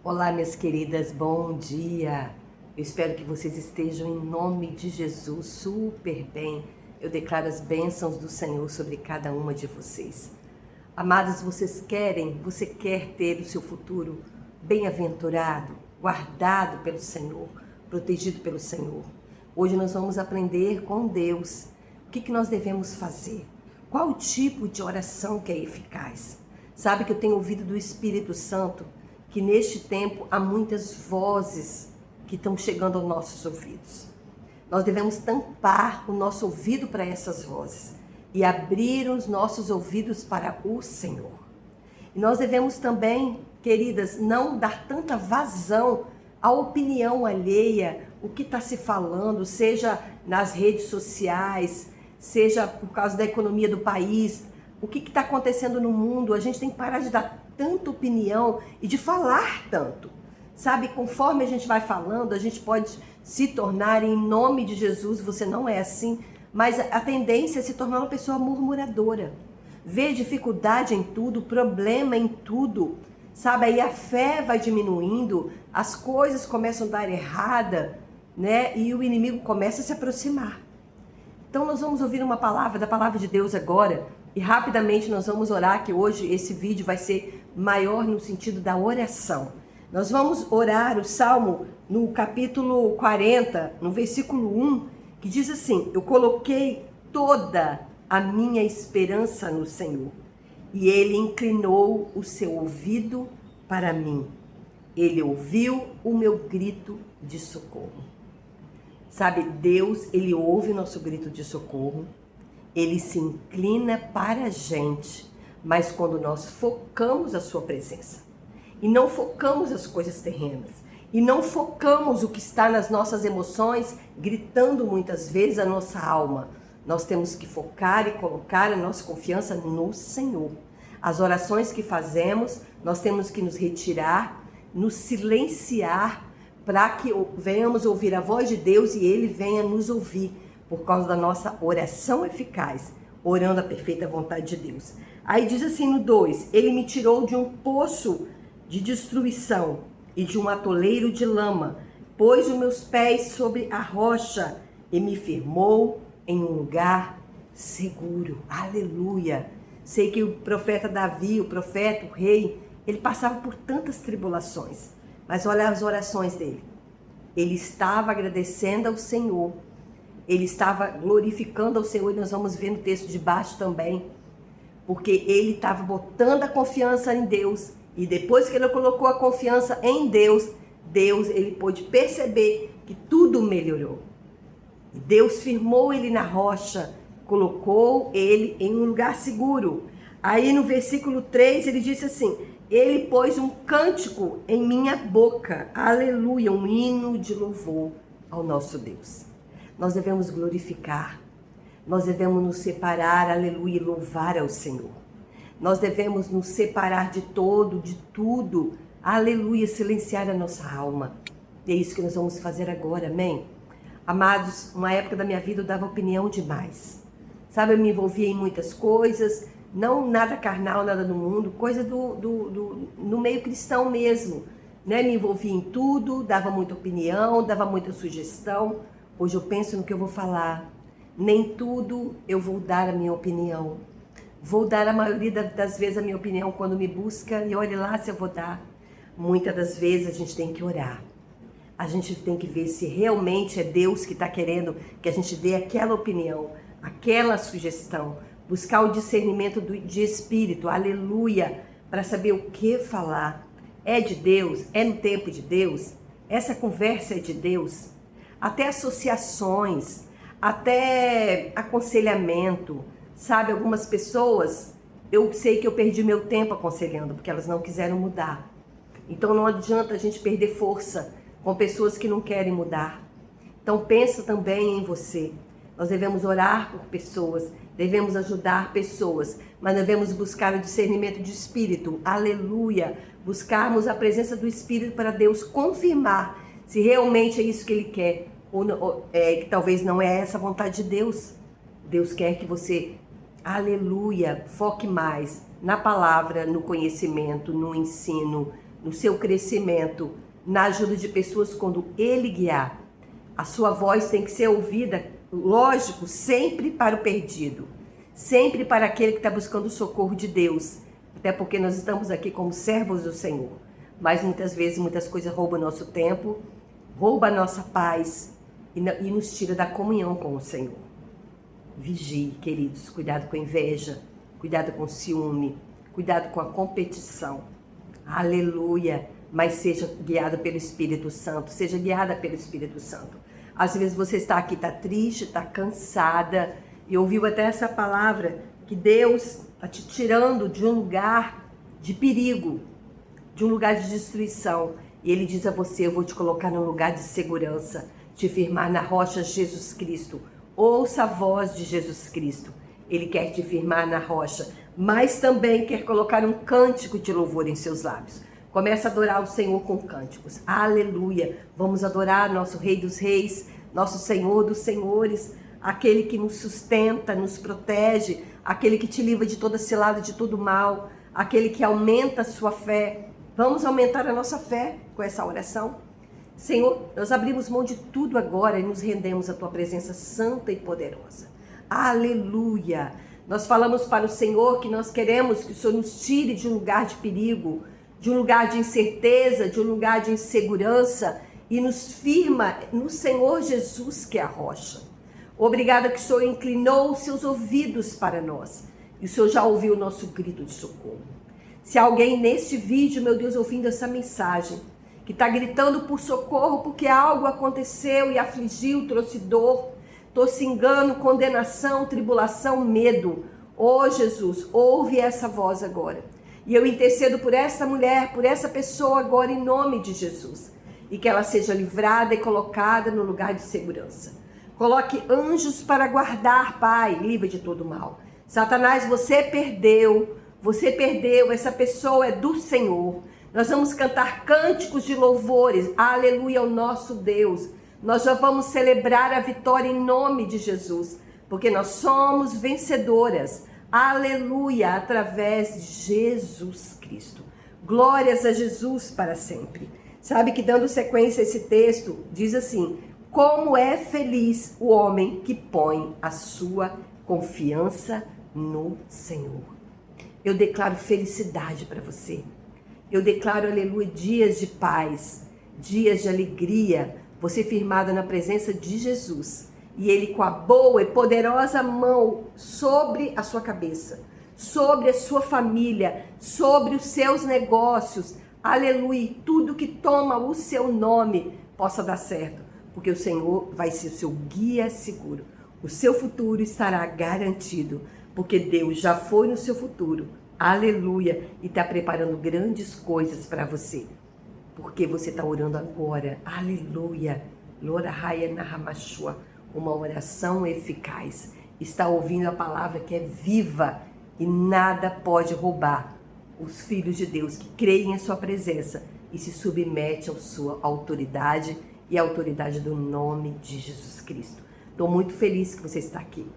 Olá, minhas queridas, bom dia. Eu espero que vocês estejam em nome de Jesus super bem. Eu declaro as bênçãos do Senhor sobre cada uma de vocês. Amados, você quer ter o seu futuro bem-aventurado, guardado pelo Senhor, protegido pelo Senhor. Hoje nós vamos aprender com Deus o que nós devemos fazer, qual o tipo de oração que é eficaz. Sabe que eu tenho ouvido do Espírito Santo que neste tempo há muitas vozes que estão chegando aos nossos ouvidos. Nós devemos tampar o nosso ouvido para essas vozes e abrir os nossos ouvidos para o Senhor. E nós devemos também, queridas, não dar tanta vazão à opinião alheia, o que está se falando, seja nas redes sociais, seja por causa da economia do país, o que está acontecendo no mundo. A gente tem que parar de dar tanta opinião e de falar tanto. Sabe, conforme a gente vai falando, a gente pode se tornar, em nome de Jesus, você não é assim, mas a tendência é se tornar uma pessoa murmuradora. Ver dificuldade em tudo, problema em tudo. Sabe, aí a fé vai diminuindo, as coisas começam a dar errada, né? E o inimigo começa a se aproximar. Então nós vamos ouvir uma palavra, da palavra de Deus agora, e rapidamente nós vamos orar, que hoje esse vídeo vai ser maior no sentido da oração. Nós vamos orar o Salmo no capítulo 40, no versículo 1, que diz assim: eu coloquei toda a minha esperança no Senhor, e Ele inclinou o seu ouvido para mim. Ele ouviu o meu grito de socorro. Sabe, Deus, Ele ouve o nosso grito de socorro, Ele se inclina para a gente, mas quando nós focamos a sua presença, e não focamos as coisas terrenas, e não focamos o que está nas nossas emoções, gritando muitas vezes a nossa alma, nós temos que focar e colocar a nossa confiança no Senhor. As orações que fazemos, nós temos que nos retirar, nos silenciar, para que venhamos ouvir a voz de Deus e Ele venha nos ouvir, por causa da nossa oração eficaz, orando a perfeita vontade de Deus. Aí diz assim no 2, Ele me tirou de um poço de destruição e de um atoleiro de lama, pôs os meus pés sobre a rocha e me firmou em um lugar seguro. Aleluia! Sei que o profeta Davi, o profeta, o rei, ele passava por tantas tribulações, mas olha as orações dele. Ele estava agradecendo ao Senhor, ele estava glorificando ao Senhor, e nós vamos ver no texto de baixo também, porque ele estava botando a confiança em Deus, e depois que ele colocou a confiança em Deus, ele pôde perceber que tudo melhorou. Deus firmou ele na rocha, colocou ele em um lugar seguro. Aí no versículo 3 ele disse assim: Ele pôs um cântico em minha boca, aleluia, um hino de louvor ao nosso Deus. Nós devemos glorificar, nós devemos nos separar, aleluia, e louvar ao Senhor. Nós devemos nos separar de todo, de tudo, aleluia, silenciar a nossa alma. E é isso que nós vamos fazer agora, amém? Amados, uma época da minha vida eu dava opinião demais. Sabe, eu me envolvia em muitas coisas, não nada carnal, nada do mundo, coisa no meio cristão mesmo, né? Me envolvia em tudo, dava muita opinião, dava muita sugestão. Hoje eu penso no que eu vou falar. Nem tudo eu vou dar a minha opinião. Vou dar a maioria das vezes a minha opinião quando me busca, e olhe lá se eu vou dar. Muitas das vezes a gente tem que orar. A gente tem que ver se realmente é Deus que está querendo que a gente dê aquela opinião, aquela sugestão. Buscar o discernimento de espírito, aleluia, para saber o que falar. É de Deus? É no tempo de Deus? Essa conversa é de Deus? Até associações, até aconselhamento. Sabe, algumas pessoas, eu sei que eu perdi meu tempo aconselhando, porque elas não quiseram mudar. Então não adianta a gente perder força com pessoas que não querem mudar. Então pensa também em você. Nós devemos orar por pessoas, devemos ajudar pessoas, mas devemos buscar o discernimento de espírito, aleluia, buscarmos a presença do Espírito para Deus confirmar se realmente é isso que Ele quer, ou que talvez não é essa a vontade de Deus. Deus quer que você, aleluia, foque mais na palavra, no conhecimento, no ensino, no seu crescimento, na ajuda de pessoas quando Ele guiar. A sua voz tem que ser ouvida, lógico, sempre para o perdido, sempre para aquele que está buscando o socorro de Deus, até porque nós estamos aqui como servos do Senhor, mas muitas vezes muitas coisas roubam nosso tempo, roubam a nossa paz e nos tira da comunhão com o Senhor. Vigie, queridos, cuidado com a inveja, cuidado com o ciúme, cuidado com a competição. Aleluia! Mas seja guiado pelo Espírito Santo, seja guiada pelo Espírito Santo. Às vezes você está aqui, está triste, está cansada, e ouviu até essa palavra, que Deus está te tirando de um lugar de perigo, de um lugar de destruição. E Ele diz a você, eu vou te colocar num lugar de segurança, te firmar na rocha Jesus Cristo. Ouça a voz de Jesus Cristo. Ele quer te firmar na rocha, mas também quer colocar um cântico de louvor em seus lábios. Comece a adorar o Senhor com cânticos. Aleluia! Vamos adorar nosso Rei dos Reis, nosso Senhor dos Senhores, aquele que nos sustenta, nos protege, aquele que te livra de toda cilada, de todo mal, aquele que aumenta a sua fé. Vamos aumentar a nossa fé com essa oração? Senhor, nós abrimos mão de tudo agora e nos rendemos à Tua presença santa e poderosa. Aleluia! Nós falamos para o Senhor que nós queremos que o Senhor nos tire de um lugar de perigo, de um lugar de incerteza, de um lugar de insegurança e nos firma no Senhor Jesus, que é a rocha. Obrigada que o Senhor inclinou os seus ouvidos para nós e o Senhor já ouviu o nosso grito de socorro. Se alguém neste vídeo, meu Deus, ouvindo essa mensagem, que está gritando por socorro porque algo aconteceu e afligiu, trouxe dor, trouxe engano, condenação, tribulação, medo. Oh Jesus, ouve essa voz agora. E eu intercedo por essa mulher, por essa pessoa agora em nome de Jesus. E que ela seja livrada e colocada no lugar de segurança. Coloque anjos para guardar, Pai, livre de todo mal. Satanás, você perdeu, essa pessoa é do Senhor. Nós vamos cantar cânticos de louvores, aleluia ao nosso Deus. Nós já vamos celebrar a vitória em nome de Jesus, porque nós somos vencedoras, aleluia, através de Jesus Cristo. Glórias a Jesus para sempre. Sabe que dando sequência a esse texto, diz assim: como é feliz o homem que põe a sua confiança no Senhor. Eu declaro felicidade para você. Eu declaro, aleluia, dias de paz, dias de alegria, você firmada na presença de Jesus. E Ele com a boa e poderosa mão sobre a sua cabeça, sobre a sua família, sobre os seus negócios, aleluia, e tudo que toma o seu nome possa dar certo, porque o Senhor vai ser o seu guia seguro. O seu futuro estará garantido, porque Deus já foi no seu futuro, aleluia, e está preparando grandes coisas para você, porque você está orando agora, aleluia, Lorahaya Nahamashua, uma oração eficaz, está ouvindo a palavra que é viva e nada pode roubar os filhos de Deus que creem em sua presença e se submetem à sua autoridade e à autoridade do nome de Jesus Cristo. Estou muito feliz que você está aqui.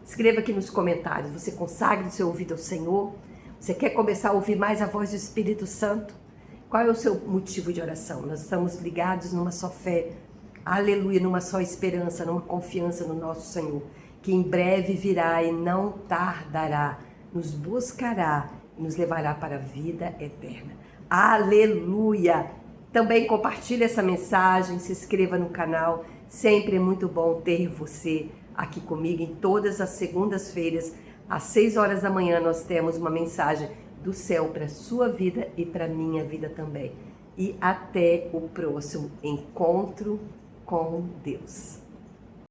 Escreva aqui nos comentários, você consagra o seu ouvido ao Senhor? Você quer começar a ouvir mais a voz do Espírito Santo? Qual é o seu motivo de oração? Nós estamos ligados numa só fé, aleluia, numa só esperança, numa confiança no nosso Senhor, que em breve virá e não tardará, nos buscará e nos levará para a vida eterna. Aleluia! Também compartilhe essa mensagem, se inscreva no canal, sempre é muito bom ter você aqui comigo em todas as segundas-feiras, às 6 horas da manhã nós temos uma mensagem do céu para a sua vida e para a minha vida também. E até o próximo encontro com Deus.